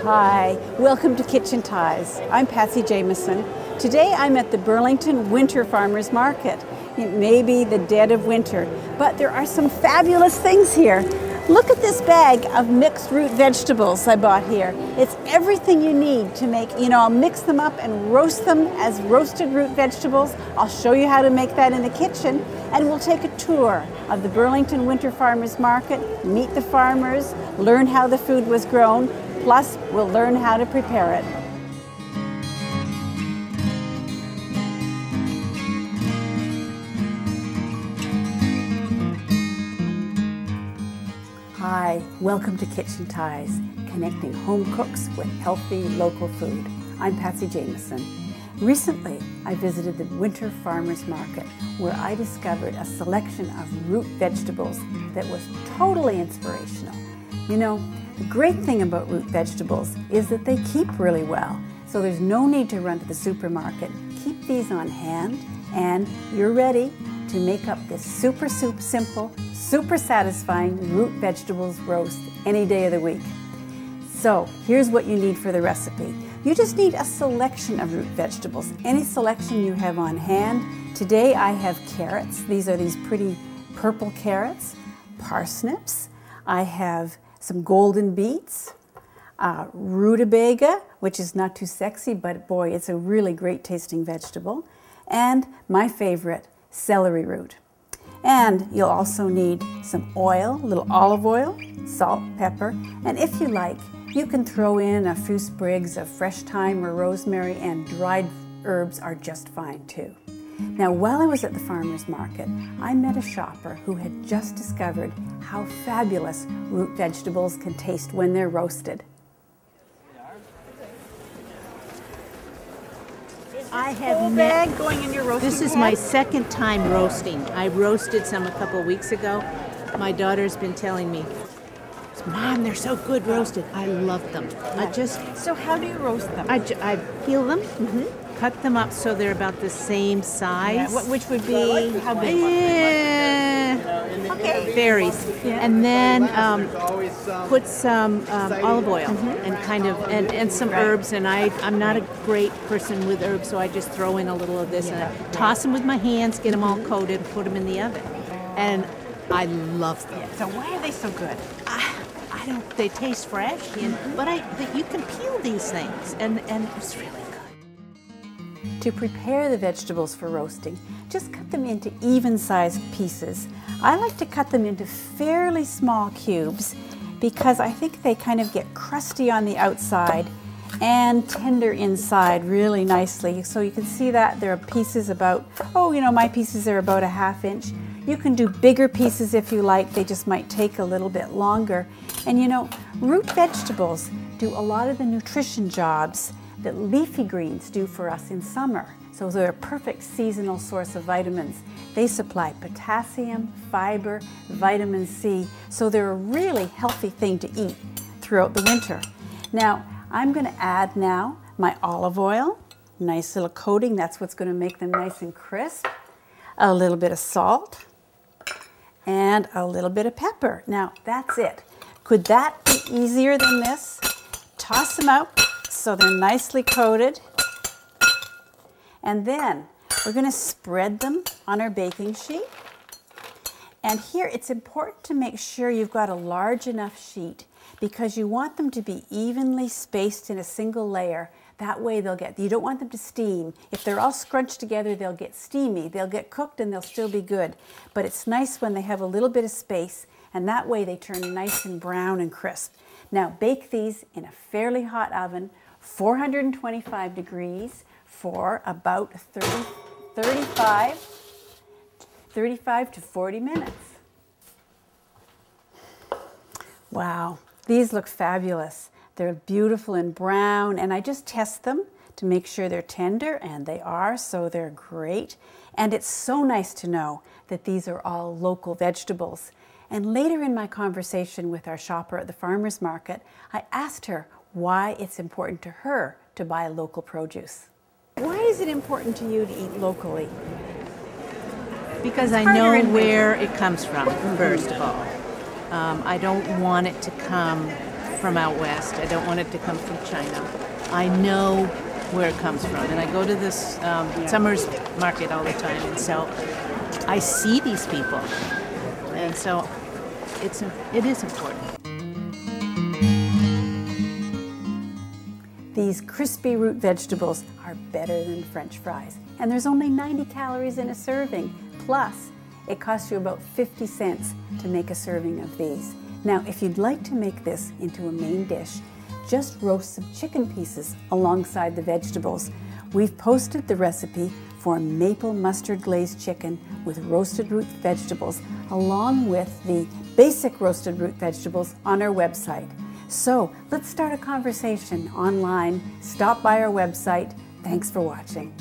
Hi, welcome to Kitchen Ties. I'm Patsy Jamieson. Today I'm at the Burlington Winter Farmers Market. It may be the dead of winter, but there are some fabulous things here. Look at this bag of mixed root vegetables I bought here. It's everything you need to make, I'll mix them up and roast them as roasted root vegetables. I'll show you how to make that in the kitchen, and we'll take a tour of the Burlington Winter Farmers Market, meet the farmers, learn how the food was grown, plus we'll learn how to prepare it. Hi, welcome to Kitchen Ties, connecting home cooks with healthy local food. I'm Patsy Jamieson. Recently, I visited the Winter Farmers Market where I discovered a selection of root vegetables that was totally inspirational. The great thing about root vegetables is that they keep really well, so there's no need to run to the supermarket. Keep these on hand and you're ready to make up this super simple, super satisfying root vegetables roast any day of the week. So here's what you need for the recipe. You just need a selection of root vegetables, any selection you have on hand. Today I have carrots. These are these pretty purple carrots, parsnips. I have some golden beets, rutabaga, which is not too sexy, but boy, it's a really great tasting vegetable, and my favorite, celery root. And you'll also need some oil, a little olive oil, salt, pepper, and if you like, you can throw in a few sprigs of fresh thyme or rosemary, and dried herbs are just fine too. Now, while I was at the farmer's market, I met a shopper who had just discovered how fabulous root vegetables can taste when they're roasted. I have bag going in your roasting This is pan? my second time roasting. I roasted some a couple weeks ago. My daughter's been telling me, Mom, they're so good roasted. I love them. So how do you roast them? I peel them, cut them up so they're about the same size. Yeah, which would be how big? Okay. Varies. Yeah. And then put some olive oil and some herbs. And I'm not a great person with herbs, so I just throw in a little of this and I toss them with my hands, get them all coated, put them in the oven. And I love them. So why are they so good? They taste fresh, but you can peel these things, and it's really good. To prepare the vegetables for roasting, just cut them into even-sized pieces. I like to cut them into fairly small cubes because I think they kind of get crusty on the outside and tender inside really nicely. So you can see that there are pieces about, my pieces are about a ½ inch. You can do bigger pieces if you like, they just might take a little bit longer. And root vegetables do a lot of the nutrition jobs that leafy greens do for us in summer. So they're a perfect seasonal source of vitamins. They supply potassium, fiber, vitamin C, so they're a really healthy thing to eat throughout the winter. Now, I'm going to add now my olive oil, nice little coating, that's what's going to make them nice and crisp, a little bit of salt, and a little bit of pepper. Now, that's it. Could that be easier than this? Toss them out so they're nicely coated. And then we're going to spread them on our baking sheet. And here it's important to make sure you've got a large enough sheet because you want them to be evenly spaced in a single layer. That way you don't want them to steam. If they're all scrunched together, they'll get steamy. They'll get cooked and they'll still be good. But it's nice when they have a little bit of space, and that way they turn nice and brown and crisp. Now bake these in a fairly hot oven, 425 degrees for about 35 to 40 minutes. Wow, these look fabulous. They're beautiful and brown, and I just test them to make sure they're tender, and they are, so they're great. And it's so nice to know that these are all local vegetables. And later in my conversation with our shopper at the farmer's market, I asked her why it's important to her to buy local produce. Why is it important to you to eat locally? Because I know where it comes from, first of all. I don't want it to come from out west. I don't want it to come from China. I know where it comes from, and I go to this summer's market all the time, and so I see these people, and so it is important. These crispy root vegetables are better than French fries, and there's only 90 calories in a serving. Plus, it costs you about 50 cents to make a serving of these. Now, if you'd like to make this into a main dish, just roast some chicken pieces alongside the vegetables. We've posted the recipe for maple mustard glazed chicken with roasted root vegetables, along with the basic roasted root vegetables on our website. So let's start a conversation online. Stop by our website. Thanks for watching.